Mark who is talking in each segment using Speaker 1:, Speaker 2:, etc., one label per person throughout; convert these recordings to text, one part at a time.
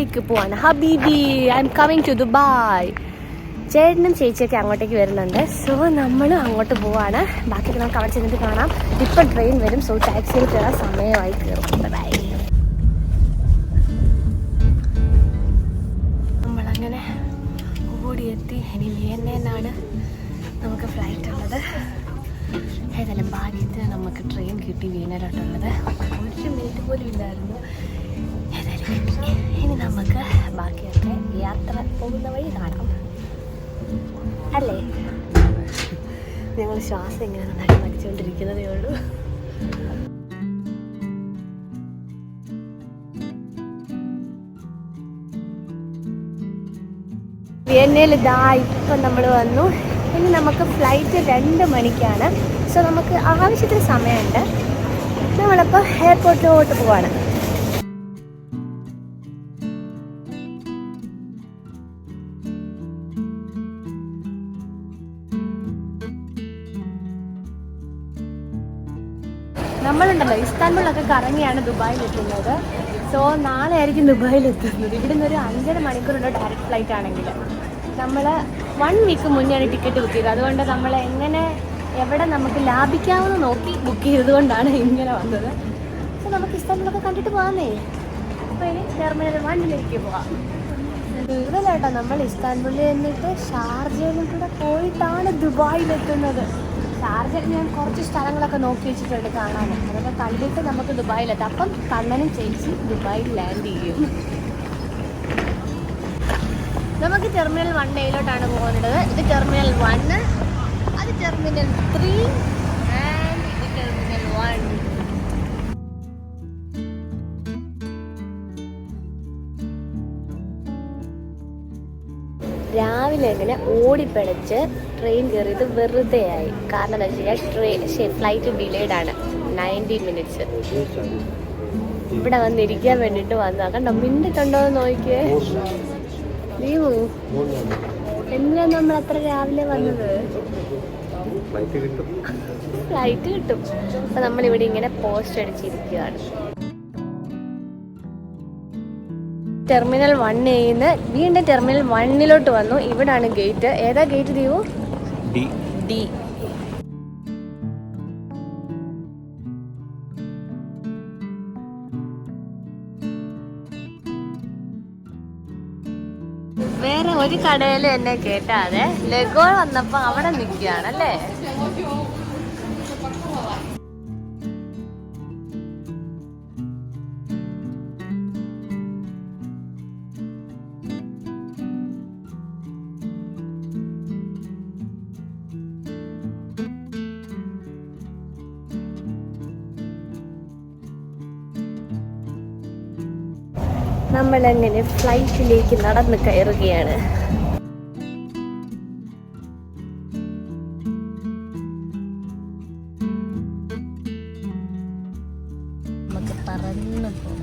Speaker 1: ദുബായിക്ക് പോവാണ്. ഹബീബി, I am coming to Dubai. ചേട്ടനും ചേച്ചിയൊക്കെ അങ്ങോട്ടേക്ക് വരുന്നുണ്ട്. സോ നമ്മളും അങ്ങോട്ട് പോവാണ്. ബാക്കി നമുക്ക് അവിടെ ചെന്നിട്ട് കാണാം. ഇപ്പം ട്രെയിൻ വരും. സോ ടാക്സിയിൽ കയറാൻ സമയമായി കയറും. ബൈ. നമ്മളങ്ങനെ ഓടിയെത്തി. ഇനി വിയന്നയിലാണ് നമുക്ക് ഫ്ലൈറ്റ് ഉള്ളത്. ഏതായാലും ഭാഗ്യത്തിന് നമുക്ക് ട്രെയിൻ കിട്ടി വിയന്നയിലോട്ടുള്ളത്. 1 മിനിറ്റ് പോലും ഇല്ലായിരുന്നു. ഏതായാലും ഇനി നമുക്ക് ബാക്കിയൊക്കെ യാത്ര പോകുന്ന വഴി കാണാം അല്ലേ. ഞങ്ങൾ ശ്വാസം ഇങ്ങനെ നന്നായി പഠിച്ചുകൊണ്ടിരിക്കുന്നതേ ഉള്ളൂ. വിയന്നയിൽ ഇപ്പം നമ്മൾ വന്നു. ഇനി നമുക്ക് ഫ്ലൈറ്റ് 2 മണിക്കാണ്. സോ നമുക്ക് ആവശ്യത്തിന് സമയമുണ്ട്. നമ്മളിപ്പോൾ എയർപോർട്ടിലോട്ട് പോവാണ്. നമ്മളുണ്ടല്ലോ ഇസ്താൻബുളിലൊക്കെ കറങ്ങിയാണ് ദുബായിലെത്തുന്നത്. സോ നാളെ ആയിരിക്കും ദുബായിലെത്തുന്നത്. ഇവിടെ നിന്ന് ഒരു 5.5 മണിക്കൂറുള്ള ഡയറക്റ്റ് ഫ്ലൈറ്റ് ആണെങ്കിൽ നമ്മൾ 1 വീക്ക് മുന്നെയാണ് ടിക്കറ്റ് ബുക്ക് ചെയ്തത്. അതുകൊണ്ട് നമ്മൾ എവിടെ നമുക്ക് ലാഭിക്കാമെന്ന് നോക്കി ബുക്ക് ചെയ്തതുകൊണ്ടാണ് ഇങ്ങനെ വന്നത്. സോ നമുക്ക് ഇസ്താൻബുളൊക്കെ കണ്ടിട്ട് പോകാമെന്നേ. അപ്പോൾ ഇനി ടെർമിനൽ 1 പോവാം. ദൂരമല്ല, നമ്മൾ ഇസ്താൻബുളിൽ നിന്നിട്ട് ഷാർജയിലും കൂടെ പോയിട്ടാണ് ദുബായിലെത്തുന്നത്. ഷാർജയിൽ ഞാൻ കുറച്ച് സ്ഥലങ്ങളൊക്കെ നോക്കി വെച്ചിട്ടുണ്ട് കാണാൻ. അതൊക്കെ കണ്ടിട്ട് നമുക്ക് ദുബായിലെത്താം. അപ്പം കണ്ണനും ചേച്ചി ദുബായിൽ ലാൻഡ് ചെയ്യും. നമുക്ക് ടെർമിനൽ 1A പോകുന്നത്. ഇത് ടെർമിനൽ 1, അത് ടെർമിനൽ 3 ആൻഡ് ഇത് ടെർമിനൽ 1. രാവിലെ ഇങ്ങനെ ഓടിപ്പിടച്ച് ട്രെയിൻ കയറിയത് വെറുതെ ആയി. കാരണം എന്താ വെച്ചാൽ ഫ്ലൈറ്റ് ഡിലേഡ് ആണ് 90 മിനിറ്റ്സ്. ഇവിടെ വന്നിരിക്കാൻ വേണ്ടിയിട്ട് വന്നതാ. കണ്ടോ മിന്നിട്ടുണ്ടോ എന്ന് നോക്കിയേ. ലീവു എന്തിനാ നമ്മൾ അത്ര രാവിലെ വന്നത്? ഫ്ലൈറ്റ് കിട്ടും. അപ്പൊ നമ്മളിവിടെ ഇങ്ങനെ പോസ്റ്റ് അടിച്ചിരിക്കുകയാണ്. ടെർമിനൽ 1A വീണ്ടും ടെർമിനൽ 1 വന്നു. ഇവിടാണ് ഗേറ്റ്. ഏതാ ഗേറ്റ് ദീവു? ഡി. വേറെ ഒരു കടയിൽ എന്നെ കേട്ടാതെ ലഗോൾ വന്നപ്പോ അവിടെ നിൽക്കുകയാണല്ലേ. നമ്മളങ്ങനെ ഫ്ലൈറ്റിലേക്ക് നടന്ന് കയറുകയാണ്. നമുക്ക് പറന്നു പോകാം.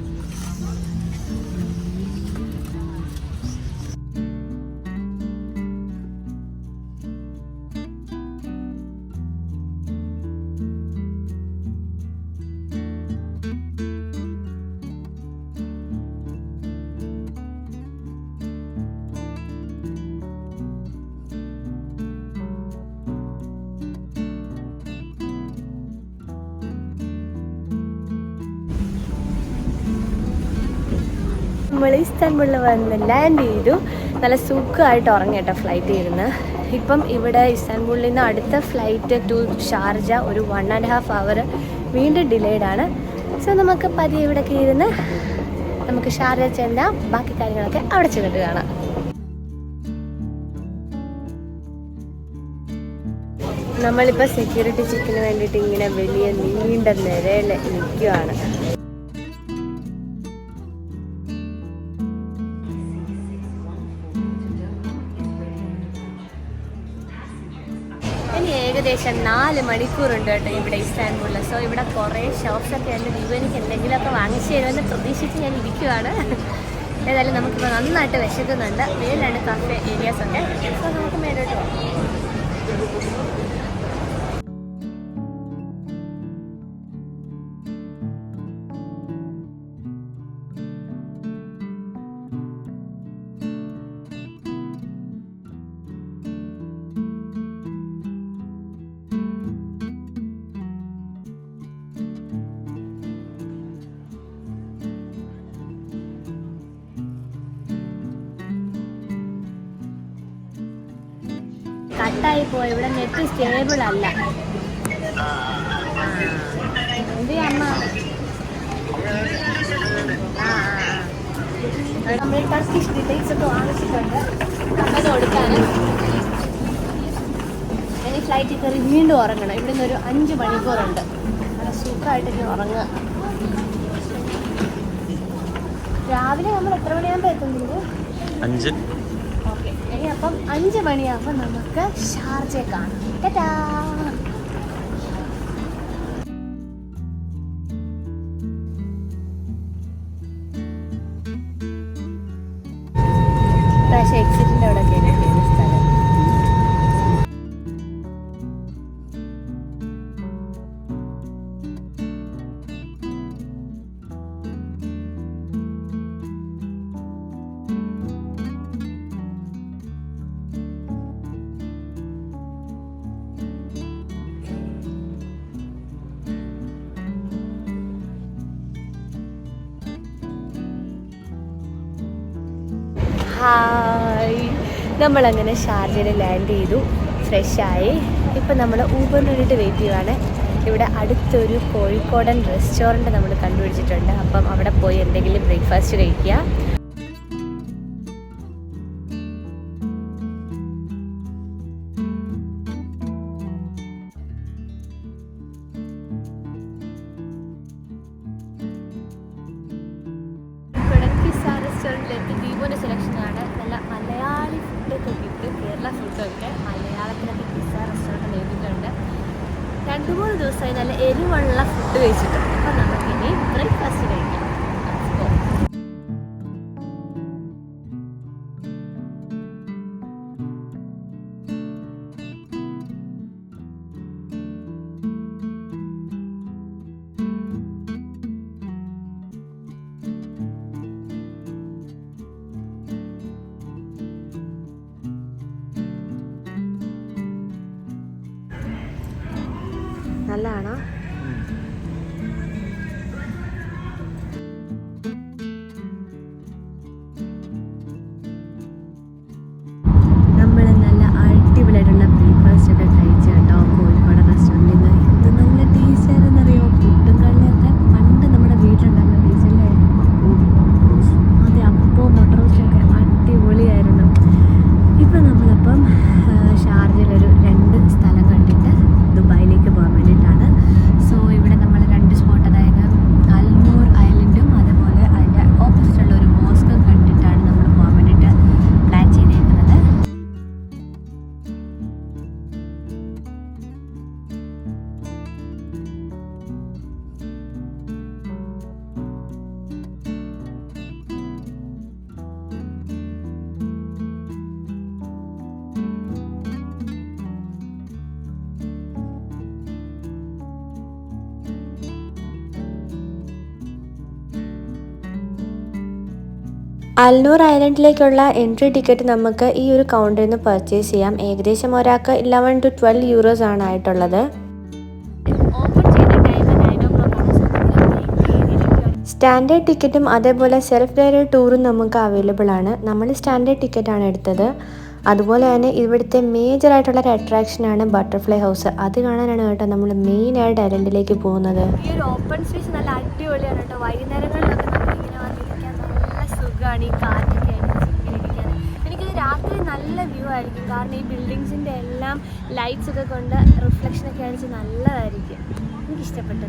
Speaker 1: നമ്മൾ ഇസ്താൻബുളിൽ വന്ന് ലാൻഡ് ചെയ്തു. നല്ല സുഖമായിട്ട് ഉറങ്ങി കേട്ടോ ഫ്ലൈറ്റ് ഇരുന്ന്. ഇപ്പം ഇവിടെ ഇസ്താൻബുളിൽ നിന്ന് അടുത്ത ഫ്ലൈറ്റ് ടു ഷാർജ ഒരു 1.5 അവർ വീണ്ടും ഡിലേഡ് ആണ്. സോ നമുക്ക് പതിയെ ഇവിടെയൊക്കെ ഇരുന്ന് നമുക്ക് ഷാർജ ചെല്ലാം. ബാക്കി കാര്യങ്ങളൊക്കെ അവിടെ ചെന്നിട്ട് കാണാം. നമ്മളിപ്പോൾ സെക്യൂരിറ്റി ചെക്കിന് വേണ്ടിയിട്ട് ഇങ്ങനെ വലിയ നീണ്ട നിരയിൽ നിൽക്കുകയാണ്. ഇനി ഏകദേശം 4 മണിക്കൂറുണ്ട് കേട്ടോ ഇവിടെ ഇസ്താൻബുളിൽ. സോ ഇവിടെ കുറേ ഷോപ്സൊക്കെ ഉണ്ട്. എനിക്ക് എന്തെങ്കിലുമൊക്കെ വാങ്ങിച്ചു തരുമെന്ന് പ്രതീക്ഷിച്ച് ഞാൻ ഇരിക്കുവാണ്. ഏതായാലും നമുക്കിപ്പോൾ നന്നായിട്ട് വിശക്കുന്നുണ്ട്. മേലാണ് കഫേ ഏരിയാസൊക്കെ. സോ നമുക്ക് മേലോട്ട് പോകാം. കട്ടായി പോയി. ഇവിടെ നെറ്റ് സ്റ്റേബിൾ അല്ല. എന്ത് അമ്മ നമ്മൾ ടർക്കിഷ് ഡീറ്റെയിൽസ് ഒക്കെ വാങ്ങിച്ചിട്ടുണ്ട്. അത് കൊടുക്കാനും ഇനി ഫ്ലൈറ്റിൽ കയറി വീണ്ടും ഉറങ്ങണം. ഇവിടെ നിന്ന് ഒരു 5 മണിക്കൂറുണ്ട്. നല്ല സുഖമായിട്ട് ഇനി ഉറങ്ങുക. രാവിലെ നമ്മൾ എത്ര മണിയാകുമ്പോൾ എത്തുന്നത്?
Speaker 2: 5.
Speaker 1: ഓക്കെ, ഇനി അപ്പം 5 മണിയാകുമ്പോൾ നമുക്ക് ഷാർജ കാണാം. ടാറ്റാ. പക്ഷേ എക്സിറ്റിൻ്റെ അവിടെ കയറിയ സ്ഥലം. ഹായ്, നമ്മളങ്ങനെ ഷാർജയിൽ ലാൻഡ് ചെയ്തു, ഫ്രഷായി. ഇപ്പം നമ്മൾ ഊബറിന് വേണ്ടിയിട്ട് വെയിറ്റ് ചെയ്യുവാണ്. ഇവിടെ അടുത്തൊരു കോഴിക്കോടൻ റെസ്റ്റോറൻറ്റ് നമ്മൾ കണ്ടുപിടിച്ചിട്ടുണ്ട്. അപ്പം അവിടെ പോയി എന്തെങ്കിലും ബ്രേക്ക്ഫാസ്റ്റ് കഴിക്കുക. റെസ്റ്റോറൻറ്റിലെത്തി ദീപുവിൻ്റെ സെലക്ഷനാണ്. നല്ല മലയാളി ഫുഡൊക്കെ കിട്ടും, കേരള ഫുഡൊക്കെ. മലയാളത്തിലൊക്കെ പിസ്സ റെസ്റ്റോറൻറ്റ് എഴുതിയിട്ടുണ്ട്. 2-3 ദിവസമായി നല്ല എരിവുള്ള ഫുഡ് കഴിച്ചിട്ട്. അപ്പം നമുക്കിനി ബ്രേക്ക്ഫാസ്റ്റ് കഴിക്കാം. നല്ലതാണോ? നമ്മൾ നല്ല അടിപൊളിയായിട്ടുള്ള ബ്രേക്ക്ഫാസ്റ്റ് ഒക്കെ കഴിച്ചു കേട്ടോ കോഴിക്കോട് റെസ്റ്റോറൻറ്റിൽ നിന്ന്. ഇത് നല്ല ടേസ്റ്റ് ആയിരുന്നറിയോ. പുട്ടും കള്ളിയൊക്കെ പണ്ട് നമ്മുടെ വീട്ടിലുണ്ടാകുന്ന ടേസ്റ്റ് അല്ലേ? അതെ, അപ്പവും മുട്ട റോസ്റ്റൊക്കെ അടിപൊളിയായിരുന്നു. ഇപ്പം നമ്മളപ്പം ഷാർജയിലൊരു 2 സ്ഥലം കണ്ടിട്ട് ദുബായിലേക്ക് പോകാൻ വേണ്ടിയിട്ടാണ്. സോ ഇവിടെ നമ്മൾ 2 സ്പോട്ട്, അതായത് അൽനൂർ ഐലൻഡും അതുപോലെ അതിൻ്റെ ഓപ്പോസിറ്റുള്ള ഒരു മോസ്കും കണ്ടിട്ടാണ് നമ്മൾ പോകാൻ വേണ്ടിയിട്ട് പ്ലാൻ ചെയ്തേക്കുന്നത്. അൽനൂർ ഐലൻഡിലേക്കുള്ള എൻട്രി ടിക്കറ്റ് നമുക്ക് ഈ ഒരു കൗണ്ടറിൽ നിന്ന് പർച്ചേസ് ചെയ്യാം. ഏകദേശം ഒരാൾക്ക് 11 to 12 euros ആണ് ആയിട്ടുള്ളത്. സ്റ്റാൻഡേർഡ് ടിക്കറ്റും അതേപോലെ സെൽഫ് ഗൈഡഡ് ടൂറും നമുക്ക് അവൈലബിൾ ആണ്. നമ്മൾ സ്റ്റാൻഡേർഡ് ടിക്കറ്റാണ് എടുത്തത്. അതുപോലെ തന്നെ ഇവിടുത്തെ മേജറായിട്ടുള്ള ഒരു അട്രാക്ഷനാണ് ബട്ടർഫ്ലൈ ഹൗസ്. അത് കാണാനാണ് കേട്ടോ നമ്മൾ മെയിനായിട്ട് ഐലൻഡിലേക്ക് പോകുന്നത്. ഈ ഒരു ഓപ്പൺ സ്പേസ് നല്ല അടിപൊളിയാണ് കേട്ടോ. വൈകുന്നേരങ്ങളിലൊക്കെ നമ്മളിങ്ങനെ വന്നിരിക്കാൻ നല്ല സുഖമാണ്. ഈ കാറ്റൊക്കെ ആയിരിക്കും. എനിക്കിത് രാത്രി നല്ല വ്യൂ ആയിരിക്കും. കാരണം ഈ ബിൽഡിങ്സിൻ്റെ എല്ലാം ലൈറ്റ്സ് ഒക്കെ കൊണ്ട് റിഫ്ലക്ഷനൊക്കെ അടിച്ച് നല്ലതായിരിക്കും. എനിക്കിഷ്ടപ്പെട്ടു.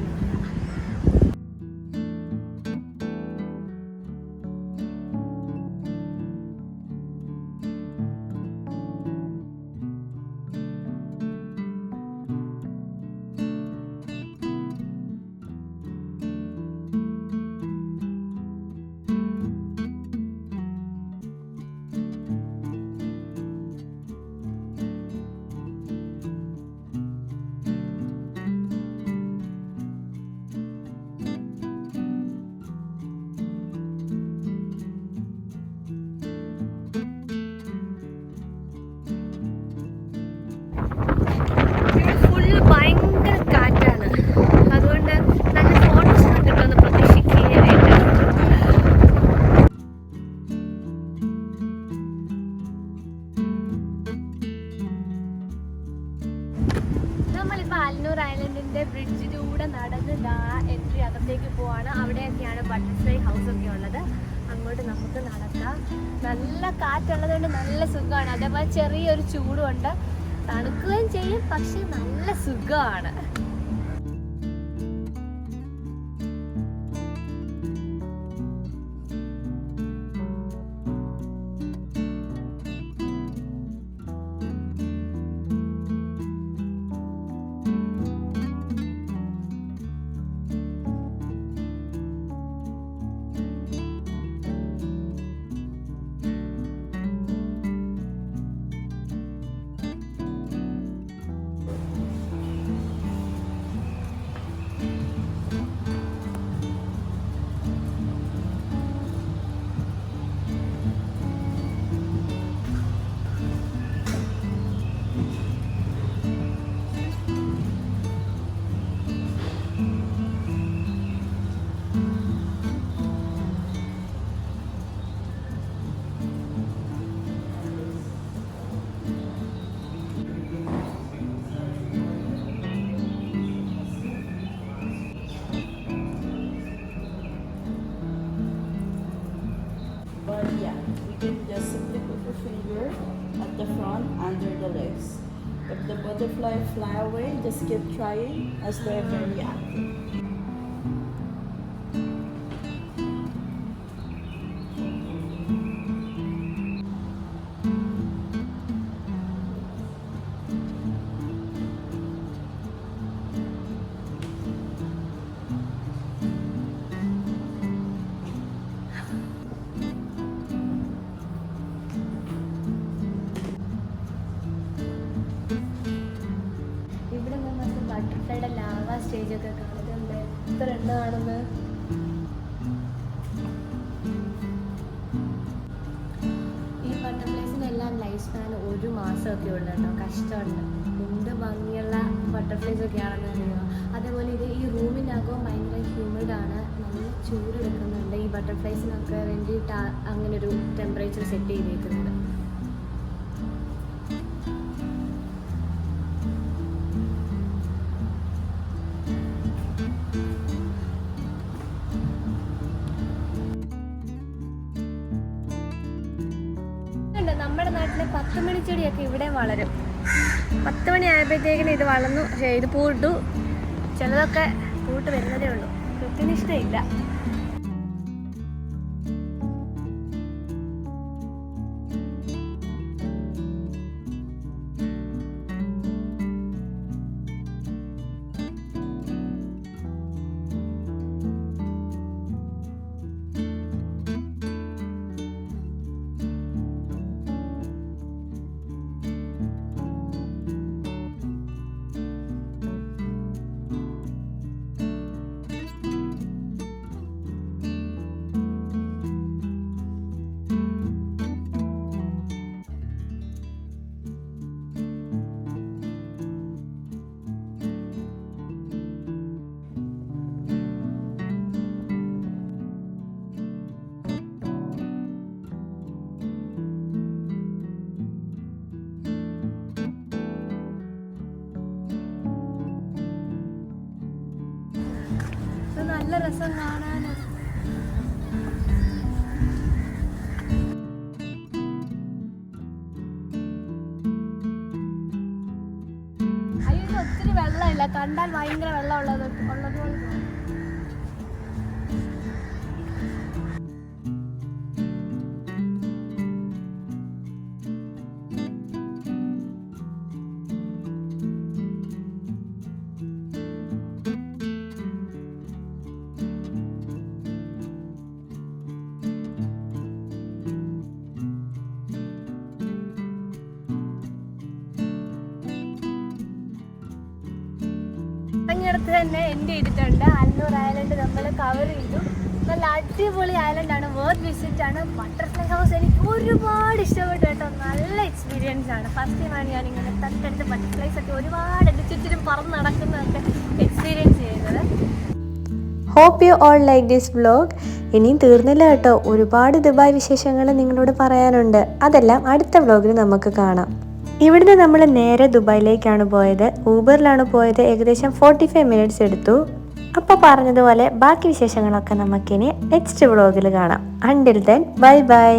Speaker 1: ചെയ്ത് എൻട്രി അകത്തേക്ക് പോവാണ്. അവിടെയൊക്കെയാണ് ബട്ടർഫ്ലൈ ഹൗസൊക്കെ ഉള്ളത്. അങ്ങോട്ട് നമുക്ക് നടക്കാം. നല്ല കാറ്റുള്ളത് കൊണ്ട് നല്ല സുഖമാണ്. അതേപോലെ ചെറിയൊരു ചൂടുണ്ട്, തണുക്കുകയും ചെയ്യും, പക്ഷെ നല്ല സുഖമാണ്.
Speaker 2: Under the legs. If the butterfly fly away, just keep trying as they're very active.
Speaker 1: ബട്ടർഫ്ലൈയുടെ ലാവ സ്റ്റേജൊക്കെ കാണുന്നുണ്ട്. എത്ര എണ്ണമാണെന്ന്. ഈ ബട്ടർഫ്ലൈസിനെല്ലാം ലൈഫ് സ്പാൻ 1 മാസമൊക്കെ ഉള്ളു കേട്ടോ. കഷ്ടമുണ്ട്. എന്ത് ഭംഗിയുള്ള ബട്ടർഫ്ലൈസ് ഒക്കെ ആണെന്ന് അറിയുമോ. അതേപോലെ ഇത് ഈ റൂമിനകവും ഭയങ്കര ഹ്യൂമിഡാണ്, നല്ല ചൂടെടുക്കുന്നുണ്ട്. ഈ ബട്ടർഫ്ലൈസിനൊക്കെ വേണ്ടിയിട്ട് അങ്ങനൊരു ടെമ്പറേച്ചർ സെറ്റ് ചെയ്തേക്കുന്നത്. നമ്മുടെ നാട്ടിലെ 10 മണിച്ചെടിയൊക്കെ ഇവിടെ വളരും. 10 മണി ആയപ്പോഴത്തേക്കിനും ഇത് വളർന്നു. പക്ഷേ ഇത് പൂട്ടു. ചിലതൊക്കെ പൂട്ട് വരുന്നതേ ഉള്ളൂ. കൃത്യനിഷ്ഠയില്ല. നല്ല രസം കാണാൻ. അയ്യോ, ഒത്തിരി വെള്ളമില്ല. കണ്ടാൽ ഭയങ്കര വെള്ളം ഉള്ളതുപോലെ തോന്നും. ഇറങ്ങിയിടത്ത് തന്നെ എൻഡ് ചെയ്തിട്ടുണ്ട്. അന്നൂർ ഐലൻഡ് നമ്മൾ കവർ ചെയ്തു. നല്ല അടിപൊളി ഐലൻഡാണ്, വർത്ത് വിസിറ്റ് ആണ്. ബട്ടർഫ്ലൈ ഹൗസ് എനിക്ക് ഒരുപാട് ഇഷ്ടപ്പെട്ടു കേട്ടോ. നല്ല എക്സ്പീരിയൻസ് ആണ്. ഫസ്റ്റ് ടൈമാണ് ഞാനിങ്ങനെ തൊട്ടടുത്ത് ബട്ടർഫ്ലൈസ് ഒക്കെ ഒരുപാട് ചുറ്റിനും പറന്ന് നടക്കുന്നതൊക്കെ എക്സ്പീരിയൻസ് ചെയ്യുന്നത്.
Speaker 3: Hope you all like this vlog. ഇനിയും തീർന്നില്ല കേട്ടോ, ഒരുപാട് ദുബായ് വിശേഷങ്ങൾ നിങ്ങളോട് പറയാനുണ്ട്. അതെല്ലാം അടുത്ത വ്ലോഗിൽ നമുക്ക് കാണാം. ഇവിടുന്ന് നമ്മൾ നേരെ ദുബായിലേക്കാണ് പോയത്. ഊബറിലാണ് പോയത്. ഏകദേശം 45 മിനിറ്റ്സ് എടുത്തു. അപ്പോൾ പറഞ്ഞതുപോലെ ബാക്കി വിശേഷങ്ങളൊക്കെ നമുക്കിനി നെക്സ്റ്റ് വ്ളോഗിൽ കാണാം. Until then bye bye.